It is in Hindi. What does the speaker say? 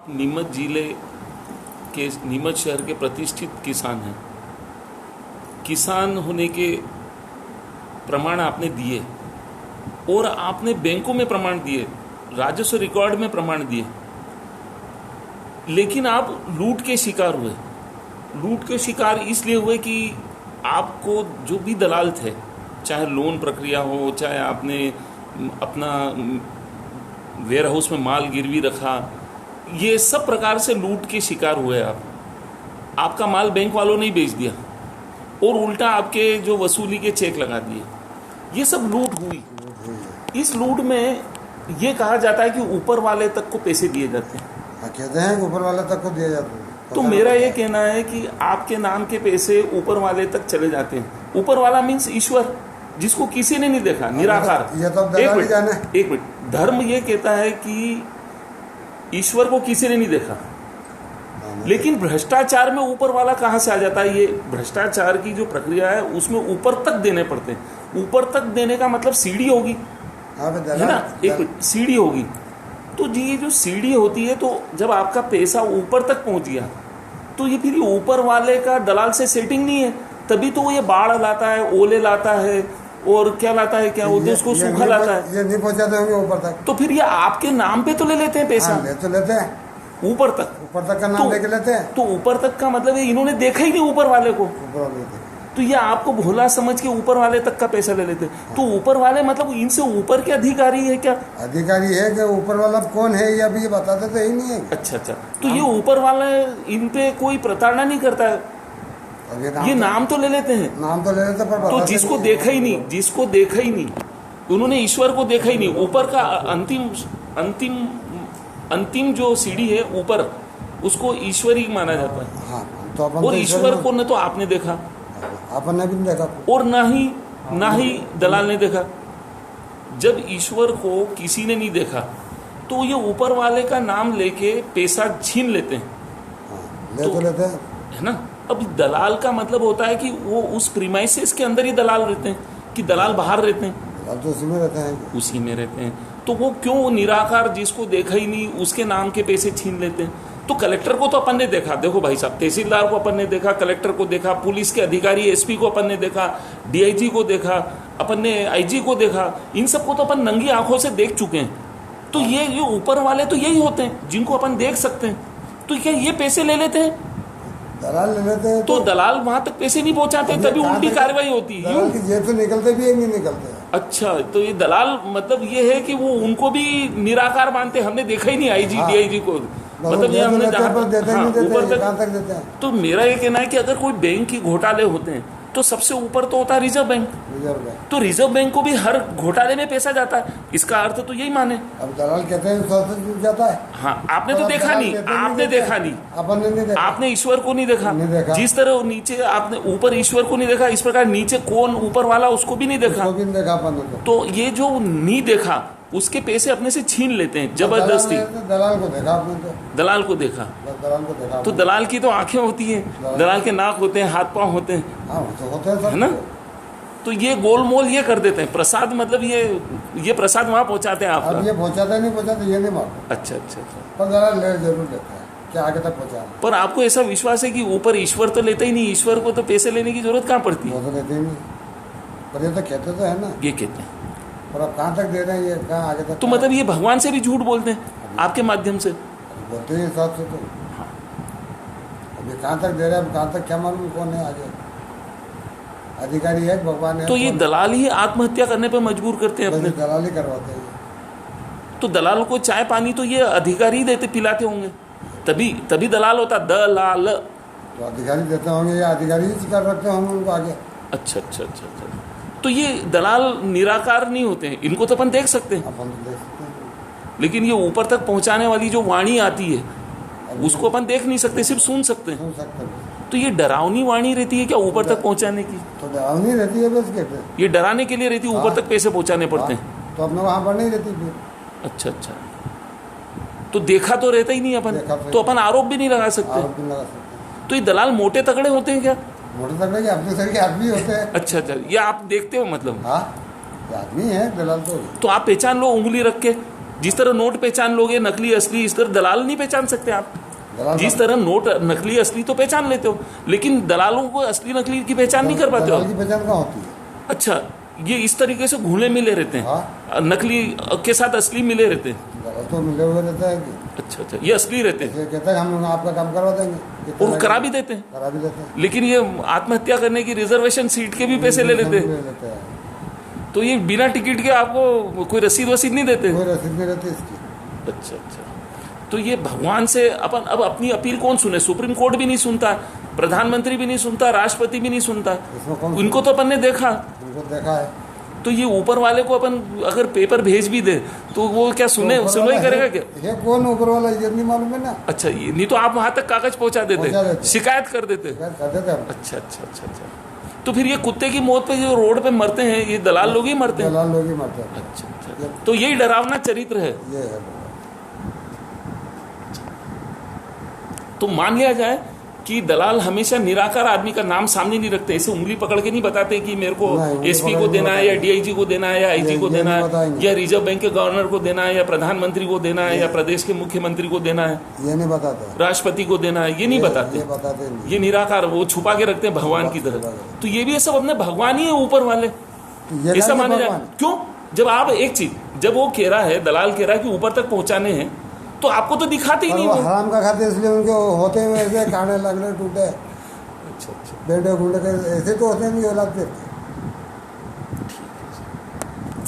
नीमच जिले के नीमच शहर के प्रतिष्ठित किसान हैं। किसान होने के प्रमाण आपने दिए और आपने बैंकों में प्रमाण दिए, राजस्व रिकॉर्ड में प्रमाण दिए, लेकिन आप लूट के शिकार हुए। लूट के शिकार इसलिए हुए कि आपको जो भी दलाल थे, चाहे लोन प्रक्रिया हो, चाहे आपने अपना वेयर हाउस में माल गिरवी रखा, ये सब प्रकार से लूट के शिकार हुए आप। आपका माल बैंक वालों ने ही बेच दिया और उल्टा आपके जो वसूली के चेक लगा दिए। ये सब लूट हुई। इस लूट में ये कहा जाता है कि ऊपर वाले तक को पैसे दिए जाते हैं। कहते हैं कि ऊपर वाले तक को दिए जाते हैं। तो मेरा ये कहना है कि आपके नाम के पैसे ऊपर वाले तक चले जाते हैं। ऊपर वाला मीन्स ईश्वर, जिसको किसी ने नहीं देखा, निराकार। ये तो एक मिनट, धर्म ये कहता है कि ईश्वर को किसी ने नहीं देखा, लेकिन भ्रष्टाचार में ऊपर वाला कहाँ से आ जाता है? ये भ्रष्टाचार की जो प्रक्रिया है उसमें ऊपर तक देने पड़ते हैं। ऊपर तक देने का मतलब सीढ़ी होगी, है ना? एक सीढ़ी होगी। तो जी ये जो सीढ़ी होती है, तो जब आपका पैसा ऊपर तक पहुंच गया तो ये फिर ऊपर वाले का दलाल से सेटिंग नहीं है। तभी तो ये बाढ़ लाता है, ओले लाता है, और क्या लाता है, क्या बोलते हैं उसको, सूखा लाता है। ये नहीं पहुंचाते होंगे ऊपर तक, तो फिर ये आपके नाम पे तो ले लेते हैं पैसा। ले तो लेते हैं ऊपर तक का नाम लेके लेते हैं। तो ऊपर तक का मतलब है इन्होंने देखा ही नहीं ऊपर वाले को, तो ये आपको भोला समझ के ऊपर वाले तक का पैसा ले लेते हैं। तो ऊपर वाले मतलब इनसे ऊपर के अधिकारी है क्या? अधिकारी है कि ऊपर वाला कौन है ये अभी बताते तो ही नहीं है। अच्छा, तो ये ऊपर वाले इन पे कोई प्रताड़ना नहीं करता है? ये नाम तो ले लेते हैं, नाम तो ले लेते पर तो जिसको देखा ही नहीं, जिसको देखा ही नहीं, उन्होंने ईश्वर को देखा ही नहीं। ऊपर का अंतिम जो सीढ़ी है ऊपर, उसको ईश्वर ही माना जाता है। हाँ, तो और ईश्वर को न तो आपने देखा, आपने भी नहीं देखा, और ना ही दलाल ने देखा। जब ईश्वर को किसी ने नहीं देखा तो ये ऊपर वाले का नाम लेके पैसा छीन लेते हैं। तो लेते हैं, है ना? अब दलाल का मतलब होता है कि वो उस प्रीमाइसेस के अंदर ही दलाल रहते हैं, कि दलाल बाहर रहते हैं? तो उसी में रहते हैं। उसी में रहते हैं। तो वो क्यों निराकार, जिसको देखा ही नहीं, उसके नाम के पैसे छीन लेते हैं? तो कलेक्टर को तो अपन ने देखा, देखो भाई साहब, तहसीलदार को अपन ने देखा, कलेक्टर को देखा, पुलिस के अधिकारी एसपी को अपन ने देखा, डीआईजी को देखा, अपन ने आईजी को देखा, इन सबको तो अपन नंगी आंखों से देख चुके हैं। तो ये ऊपर वाले तो यही होते हैं जिनको अपन देख सकते हैं। तो क्या ये पैसे ले लेते हैं? दलाल ले लेते हैं। तो दलाल वहां तक पैसे नहीं पहुंचाते, तभी उल्टी कार्रवाई होती है। दलाल की जेब से निकलते भी है, नहीं निकलते। अच्छा, तो ये दलाल मतलब ये है कि वो उनको भी निराकार मानते, हमने देखा ही नहीं आईजी डीआईजी को, मतलब ये हमने ऊपर तक देते हैं। तो मेरा ये कहना है कि अगर कोई बैंक की घोटाले होते हैं तो सबसे ऊपर तो होता है रिजर्व बैंक। तो रिजर्व बैंक को भी हर घोटाले में पैसा जाता है, इसका अर्थ तो यही माने। अब दलाल कहते हैं जाता है। हाँ, आपने तो देखा नहीं, आपने देखा नहीं, आपने ईश्वर को नहीं देखा। जिस तरह नीचे आपने ऊपर ईश्वर को नहीं देखा, इस प्रकार नीचे कौन ऊपर वाला उसको भी नहीं देखा। तो ये जो नहीं देखा उसके पैसे अपने से छीन लेते हैं जबरदस्ती। दलाल को देखा आपने? तो दलाल को देखा, तो दलाल की तो आंखें होती हैं, दलाल के नाक होते हैं, हाथ पांव होते हैं, है ना? तो ये गोलमोल ये कर देते हैं। प्रसाद मतलब ये प्रसाद वहाँ पहुँचाते हैं आप? ये पहुँचाता नहीं पहुँचाता ये नहीं मालूम। अच्छा, पर दलाल जरूर लेता है कि आगे तक पहुँचा। पर आपको ऐसा विश्वास है कि ऊपर ईश्वर तो लेता ही नहीं, ईश्वर को तो पैसे लेने की जरूरत कहाँ पड़ती है? वो तो लेते ही नहीं, पर ये तो कहते तो है ना, ये कहते हैं। और अब कहाँ तक दे रहे हैं, ये कहाँ आगे तक? तो मतलब ये भगवान से भी झूठ बोलते हैं आपके माध्यम से? बोलते हैं हिसाब से। तो अभी कहाँ तक दे रहे हैं, कहाँ तक क्या मालूम कौन है आगे, अधिकारी है भगवान है? तो ये दलाल ही आत्महत्या करने पर मजबूर करते हैं अपने, दलाल ही करवाते हैं। तो दलाल को चाय पानी तो ये अधिकारी ही देते, पिलाते होंगे, तभी दलाल होता, दलाल। तो अधिकारी देते होंगे या अधिकारी ही कर रखते होंगे उनको आगे। अच्छा। तो ये दलाल निराकार नहीं होते हैं, इनको तो अपन देख सकते हैं, लेकिन ये ऊपर तक पहुंचाने वाली जो वाणी आती है उसको अपन देख नहीं सकते, सिर्फ सुन सकते हैं। तो ये डरावनी वाणी रहती है क्या ऊपर तक पहुंचाने की? तो डरावनी रहती है बस, कहते ये डराने के लिए रहती है, ऊपर तक पैसे पहुंचाने पड़ते हैं। तो अपने वहाँ पर नहीं रहती फिर। अच्छा, तो देखा तो रहता ही नहीं अपन, तो अपन आरोप भी नहीं लगा सकते। तो ये दलाल मोटे तगड़े होते हैं क्या? मोटे तगड़े के अपने सर के आदमी होते हैं। अच्छा, ये आप देखते हो मतलब? हाँ, आदमी है दलाल। तो आप पहचान लो उंगली रख के, जिस तरह नोट पहचान लोगे नकली असली, इस तरह दलाल नहीं पहचान सकते आप। दलाल जिस तरह नोट नकली असली तो पहचान लेते हो, लेकिन दलालों को असली नकली की पहचान नहीं कर पाते हो। दलाल की पहचान कहाँ होती है? अच्छा, ये इस तरीके से घुले मिले रहते हैं। हाँ। नकली के साथ असली मिले रहते हैं। दलाल तो मिले हुए रहता है कि अच्छा अच्छा, ये असली रहते हैं ये कहता है हम आपका काम करवा देंगे, कितना और लगेगा? करा भी देते हैं। करा भी देते हैं। लेकिन ये आत्महत्या करने की रिजर्वेशन सीट के भी पैसे ले लेते हैं। ले लेते हैं। तो ये बिना टिकट के आपको कोई रसीद वसीद नहीं देते। कोई रसीद नहीं रहती इसकी। अच्छा अच्छा, तो ये भगवान से अपन अब अपनी अपील कौन सुने? सुप्रीम कोर्ट भी नहीं सुनता, प्रधानमंत्री भी नहीं सुनता, राष्ट्रपति भी नहीं सुनता। इसमें कौन उनको तो अपन ने देखा। उनको देखा है तो ये ऊपर वाले को अपन अगर पेपर भेज भी दे तो वो क्या सुने तो ऊपर सुनवाई वाला करेगा है- क्या? ये कौन ऊपर वाला ये नहीं मालूम है ना। अच्छा, ये नहीं तो आप वहां तक कागज पहुंचा पहुंचा देते, देते। शिकायत कर देते। कर देते हम। अच्छा अच्छा अच्छा अच्छा, तो फिर ये कुत्ते की मौत पे जो रोड पे मरते हैं ये दलाल लोग ही मरते हैं। दलाल लोग ही मरते हैं। अच्छा अच्छा, तो यही डरावना चरित्र है। ये है। तो मान लिया जाए कि दलाल हमेशा निराकार आदमी का नाम सामने नहीं रखते, ऐसे उंगली पकड़ के नहीं बताते कि मेरे को नहीं, उंगली एसपी पकड़ को के देना है या डीआईजी को देना है या आईजी को ये देना नहीं है बताएंगे। या रिजर्व बैंक के गवर्नर को देना है या प्रधानमंत्री को देना है या प्रदेश के मुख्यमंत्री को देना है, ये नहीं बताते। राष्ट्रपति को देना है, ये नहीं बताते। ये बताते नहीं। ये निराकार, वो छुपा के रखते हैं भगवान की तरह। तो ये भी सब अपने भगवान ही है ऊपर वाले, ये ऐसा क्या माने जाए। भगवान? क्यों? जब आप एक चीज, जब वो कह रहा है, दलाल कह रहा है कि ऊपर तक पहुंचाने हैं, तो आपको तो दिखाते ही और नहीं वो वो। हराम का खाते इसलिए उनके होते हुए ऐसे काने लगने टूटे अच्छा अच्छा, बेटे घूटे के ऐसे तो होते नहीं औलाद पे।